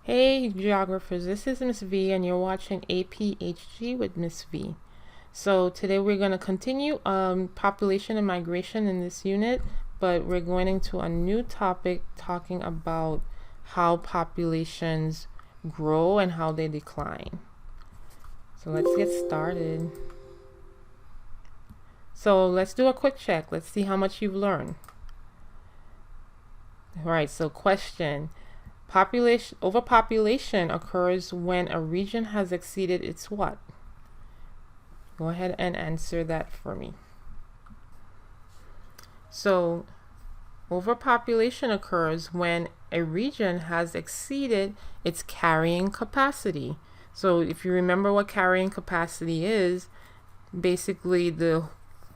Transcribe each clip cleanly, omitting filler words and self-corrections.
Hey geographers, this is Miss V and you're watching APHG with Miss V. So today we're going to continue population and migration in this unit, but we're going into a new topic talking about how populations grow and how they decline. So let's get started. So let's do a quick check. Let's see how much you've learned. All right, so question. Overpopulation occurs when a region has exceeded its what? Go ahead and answer that for me. So overpopulation occurs when a region has exceeded its carrying capacity. So if you remember what carrying capacity is, basically the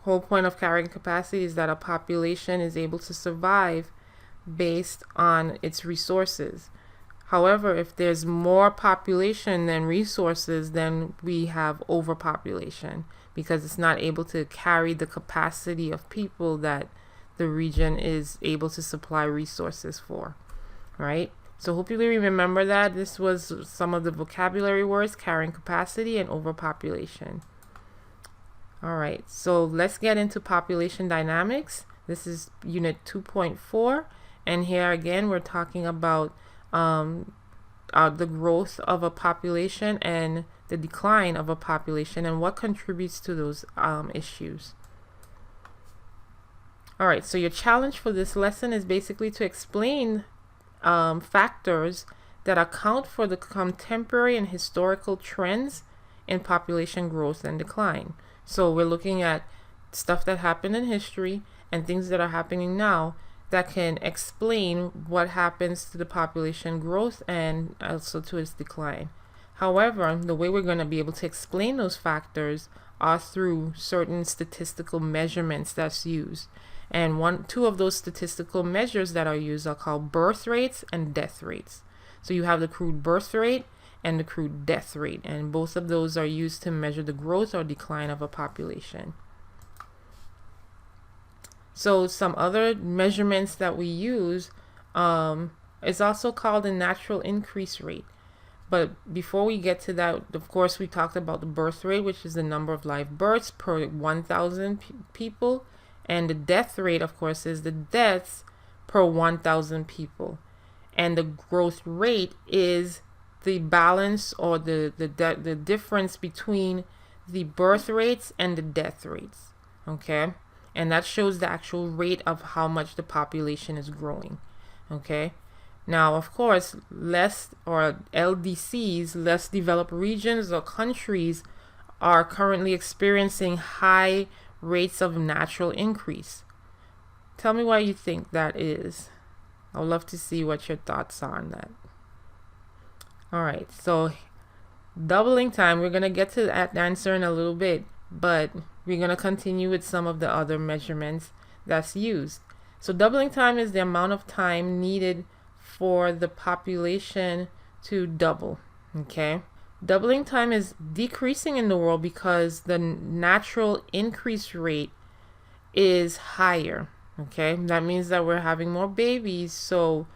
whole point of carrying capacity is that a population is able to survive based on its resources. However, if there's more population than resources, then we have overpopulation because it's not able to carry the capacity of people that the region is able to supply resources for, right? So hopefully remember that. This was some of the vocabulary words: carrying capacity and overpopulation. All right, so let's get into population dynamics. This is unit 2.4. And here again, we're talking about the growth of a population and the decline of a population and what contributes to those issues. All right, so your challenge for this lesson is basically to explain factors that account for the contemporary and historical trends in population growth and decline. So we're looking at stuff that happened in history and things that are happening now that can explain what happens to the population growth and also to its decline. However, the way we're going to be able to explain those factors are through certain statistical measurements that's used. And two of those statistical measures that are used are called birth rates and death rates. So you have the crude birth rate and the crude death rate, and both of those are used to measure the growth or decline of a population. So some other measurements that we use is also called the natural increase rate. But before we get to that, of course, we talked about the birth rate, which is the number of live births per 1,000 people. And the death rate, of course, is the deaths per 1,000 people. And the growth rate is the balance or the difference between the birth rates and the death rates. Okay? And that shows the actual rate of how much the population is growing. Okay. Now, of course, less or LDCs, less developed regions or countries, are currently experiencing high rates of natural increase. Tell me why you think that is. I'd love to see what your thoughts are on that. All right. So doubling time, we're going to get to that answer in a little bit, but we're going to continue with some of the other measurements that's used. So doubling time is the amount of time needed for the population to double. Okay. Doubling time is decreasing in the world because the natural increase rate is higher. Okay. That means that we're having more babies. So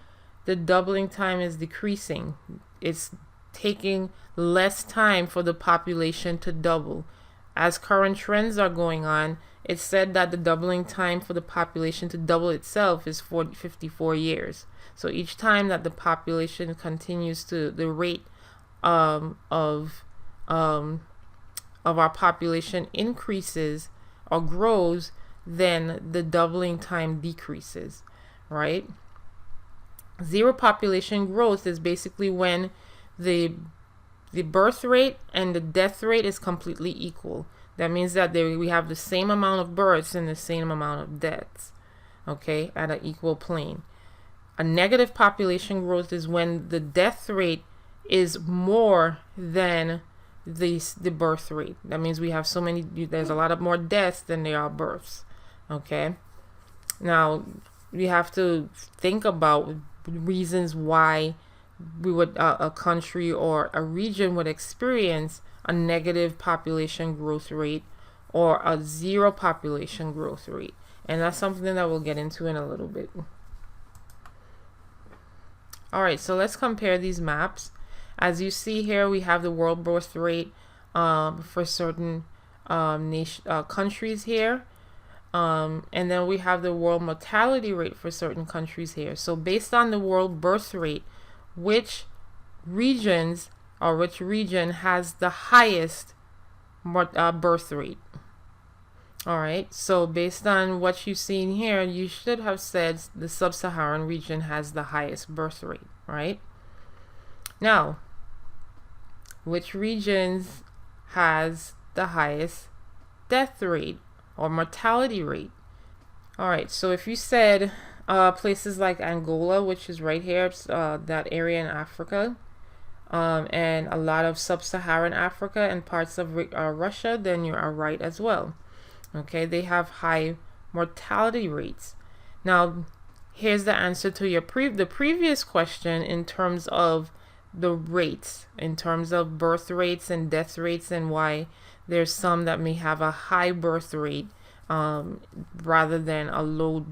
the doubling time is decreasing. It's taking less time for the population to double. As current trends are going on, it's said that the doubling time for the population to double itself is 54 years. So each time that the population continues to, the rate of our population increases or grows, then the doubling time decreases, right? Zero population growth is basically when the birth rate and the death rate is completely equal. That means that we have the same amount of births and the same amount of deaths, okay, at an equal plane. A negative population growth is when the death rate is more than the birth rate. That means we have there's a lot of more deaths than there are births, okay? Now, we have to think about reasons why a country or a region would experience a negative population growth rate or a zero population growth rate. And that's something that we'll get into in a little bit. All right, so let's compare these maps. As you see here, we have the world birth rate for certain countries here. And then we have the world mortality rate for certain countries here. So based on the world birth rate, which regions or which region has the highest birth rate? All right, so based on what you've seen here, you should have said the sub-Saharan region has the highest birth rate, right? Now, which regions has the highest death rate or mortality rate? All right, so if you said places like Angola, which is right here, that area in Africa, and a lot of sub-Saharan Africa and parts of Russia, then you are right as well. Okay, they have high mortality rates. Now, here's the answer to your the previous question in terms of the rates, in terms of birth rates and death rates, and why there's some that may have a high birth rate rather than a low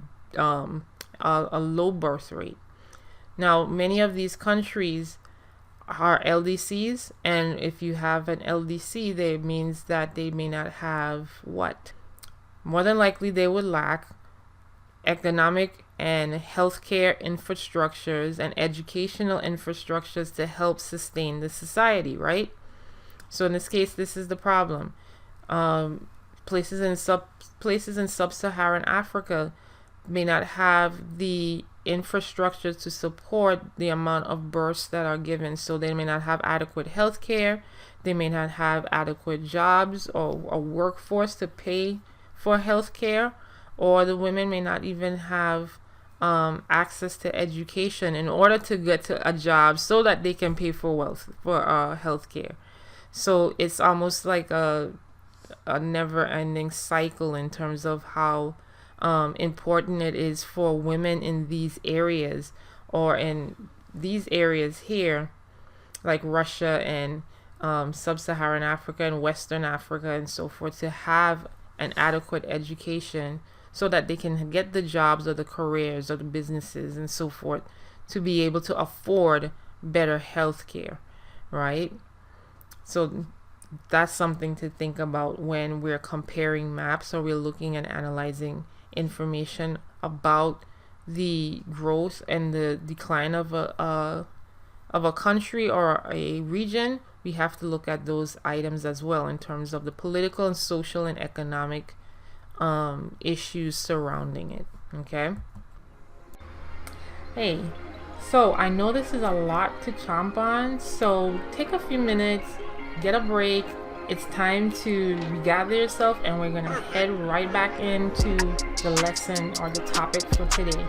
birth rate. Now, many of these countries are LDCs, and if you have an LDC, that means that they may not have what? More than likely, they would lack economic and healthcare infrastructures and educational infrastructures to help sustain the society, right? So in this case, this is the problem. Places in sub-Saharan Africa may not have the infrastructure to support the amount of births that are given, so they may not have adequate health care, they may not have adequate jobs or a workforce to pay for health care, or the women may not even have access to education in order to get to a job so that they can pay for health care. So it's almost like a never-ending cycle in terms of how important it is for women in these areas, or in these areas here, like Russia and sub-Saharan Africa and Western Africa and so forth, to have an adequate education so that they can get the jobs or the careers or the businesses and so forth to be able to afford better health care, right? So that's something to think about when we're comparing maps or we're looking and analyzing information about the growth and the decline of a country or a region. We have to look at those items as well in terms of the political and social and economic issues surrounding it. Okay. Hey, so I know this is a lot to chomp on, so take a few minutes, get a break. It's time to regather yourself, and we're gonna head right back into the lesson or the topic for today.